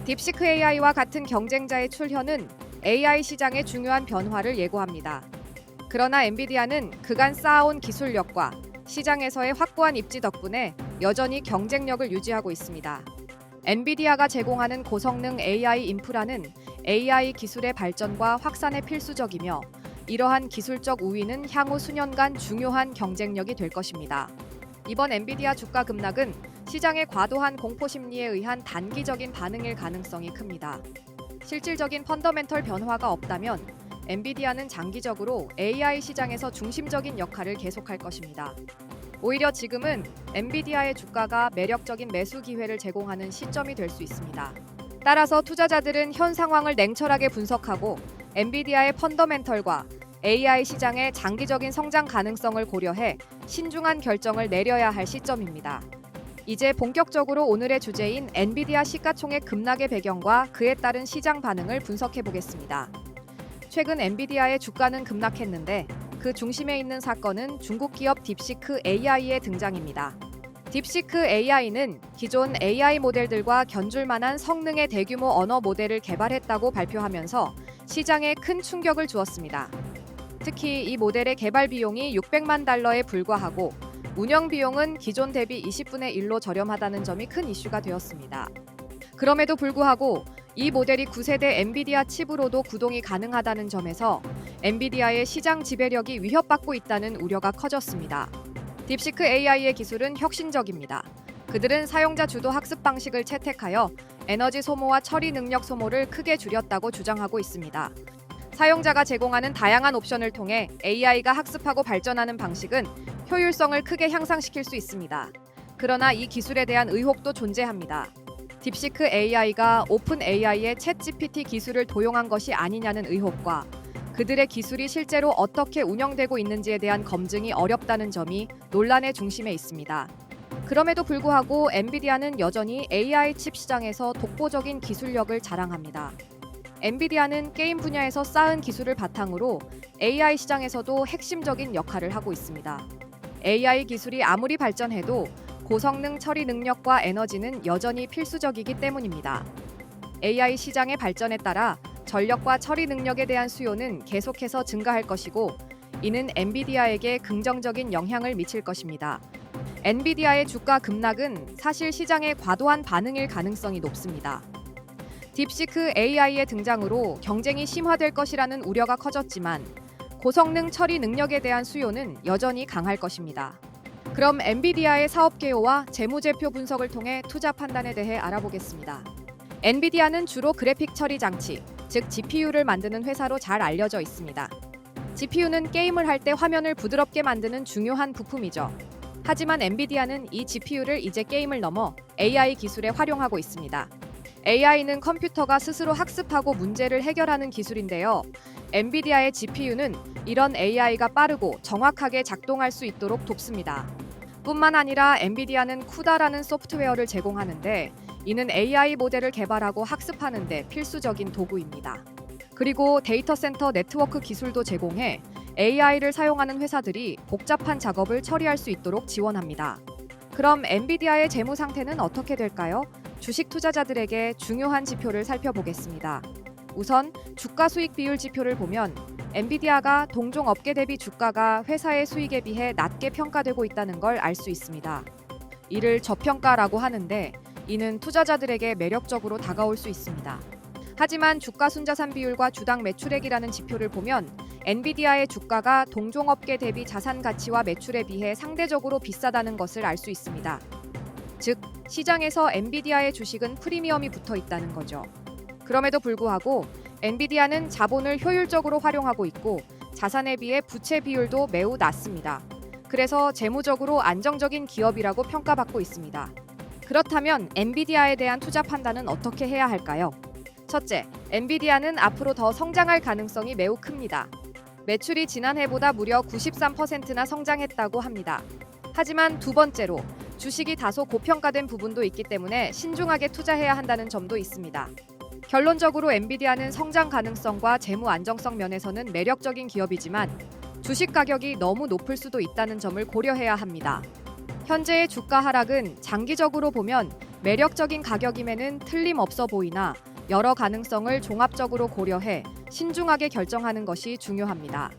딥시크 AI와 같은 경쟁자의 출현은 AI 시장의 중요한 변화를 예고합니다. 그러나 엔비디아는 그간 쌓아온 기술력과 시장에서의 확고한 입지 덕분에 여전히 경쟁력을 유지하고 있습니다. 엔비디아가 제공하는 고성능 AI 인프라는 AI 기술의 발전과 확산에 필수적이며, 이러한 기술적 우위는 향후 수년간 중요한 경쟁력이 될 것입니다. 이번 엔비디아 주가 급락은 시장의 과도한 공포 심리에 의한 단기적인 반응일 가능성이 큽니다. 실질적인 펀더멘털 변화가 없다면 엔비디아는 장기적으로 AI 시장에서 중심적인 역할을 계속할 것입니다. 오히려 지금은 엔비디아의 주가가 매력적인 매수 기회를 제공하는 시점이 될 수 있습니다. 따라서 투자자들은 현 상황을 냉철하게 분석하고 엔비디아의 펀더멘털과 AI 시장의 장기적인 성장 가능성을 고려해 신중한 결정을 내려야 할 시점입니다. 이제 본격적으로 오늘의 주제인 엔비디아 시가총액 급락의 배경과 그에 따른 시장 반응을 분석해 보겠습니다. 최근 엔비디아의 주가는 급락했는데 그 중심에 있는 사건은 중국 기업 딥시크 AI의 등장입니다. 딥시크 AI는 기존 AI 모델들과 견줄 만한 성능의 대규모 언어 모델을 개발했다고 발표하면서 시장에 큰 충격을 주었습니다. 특히 이 모델의 개발 비용이 600만 달러에 불과하고 운영 비용은 기존 대비 20분의 1로 저렴하다는 점이 큰 이슈가 되었습니다. 그럼에도 불구하고 이 모델이 9세대 엔비디아 칩으로도 구동이 가능하다는 점에서 엔비디아의 시장 지배력이 위협받고 있다는 우려가 커졌습니다. 딥시크 AI의 기술은 혁신적입니다. 그들은 사용자 주도 학습 방식을 채택하여 에너지 소모와 처리 능력 소모를 크게 줄였다고 주장하고 있습니다. 사용자가 제공하는 다양한 옵션을 통해 AI가 학습하고 발전하는 방식은 효율성을 크게 향상시킬 수 있습니다. 그러나 이 기술에 대한 의혹도 존재합니다. 딥시크 AI가 오픈 AI의 챗 GPT 기술을 도용한 것이 아니냐는 의혹과 그들의 기술이 실제로 어떻게 운영되고 있는지에 대한 검증이 어렵다는 점이 논란의 중심에 있습니다. 그럼에도 불구하고 엔비디아는 여전히 AI 칩 시장에서 독보적인 기술력을 자랑합니다. 엔비디아는 게임 분야에서 쌓은 기술을 바탕으로 AI 시장에서도 핵심적인 역할을 하고 있습니다. AI 기술이 아무리 발전해도 고성능 처리 능력과 에너지는 여전히 필수적이기 때문입니다. AI 시장의 발전에 따라 전력과 처리 능력에 대한 수요는 계속해서 증가할 것이고, 이는 엔비디아에게 긍정적인 영향을 미칠 것입니다. 엔비디아의 주가 급락은 사실 시장의 과도한 반응일 가능성이 높습니다. 딥시크 AI의 등장으로 경쟁이 심화될 것이라는 우려가 커졌지만 고성능 처리 능력에 대한 수요는 여전히 강할 것입니다. 그럼 엔비디아의 사업 개요와 재무제표 분석을 통해 투자 판단에 대해 알아보겠습니다. 엔비디아는 주로 그래픽 처리 장치, 즉 GPU를 만드는 회사로 잘 알려져 있습니다. GPU는 게임을 할 때 화면을 부드럽게 만드는 중요한 부품이죠. 하지만 엔비디아는 이 GPU를 이제 게임을 넘어 AI 기술에 활용하고 있습니다. AI는 컴퓨터가 스스로 학습하고 문제를 해결하는 기술인데요. 엔비디아의 GPU는 이런 AI가 빠르고 정확하게 작동할 수 있도록 돕습니다. 뿐만 아니라 엔비디아는 쿠다라는 소프트웨어를 제공하는데, 이는 AI 모델을 개발하고 학습하는 데 필수적인 도구입니다. 그리고 데이터 센터 네트워크 기술도 제공해 AI를 사용하는 회사들이 복잡한 작업을 처리할 수 있도록 지원합니다. 그럼 엔비디아의 재무 상태는 어떻게 될까요? 주식 투자자들에게 중요한 지표를 살펴보겠습니다. 우선 주가 수익 비율 지표를 보면 엔비디아가 동종 업계 대비 주가가 회사의 수익에 비해 낮게 평가되고 있다는 걸 알 수 있습니다. 이를 저평가라고 하는데, 이는 투자자들에게 매력적으로 다가올 수 있습니다. 하지만 주가 순자산 비율과 주당 매출액이라는 지표를 보면 엔비디아의 주가가 동종 업계 대비 자산 가치와 매출에 비해 상대적으로 비싸다는 것을 알 수 있습니다. 즉, 시장에서 엔비디아의 주식은 프리미엄이 붙어 있다는 거죠. 그럼에도 불구하고 엔비디아는 자본을 효율적으로 활용하고 있고 자산에 비해 부채 비율도 매우 낮습니다. 그래서 재무적으로 안정적인 기업이라고 평가받고 있습니다. 그렇다면 엔비디아에 대한 투자 판단은 어떻게 해야 할까요? 첫째, 엔비디아는 앞으로 더 성장할 가능성이 매우 큽니다. 매출이 지난해보다 무려 93%나 성장했다고 합니다. 하지만 두 번째로 주식이 다소 고평가된 부분도 있기 때문에 신중하게 투자해야 한다는 점도 있습니다. 결론적으로 엔비디아는 성장 가능성과 재무 안정성 면에서는 매력적인 기업이지만 주식 가격이 너무 높을 수도 있다는 점을 고려해야 합니다. 현재의 주가 하락은 장기적으로 보면 매력적인 가격임에는 틀림없어 보이나 여러 가능성을 종합적으로 고려해 신중하게 결정하는 것이 중요합니다.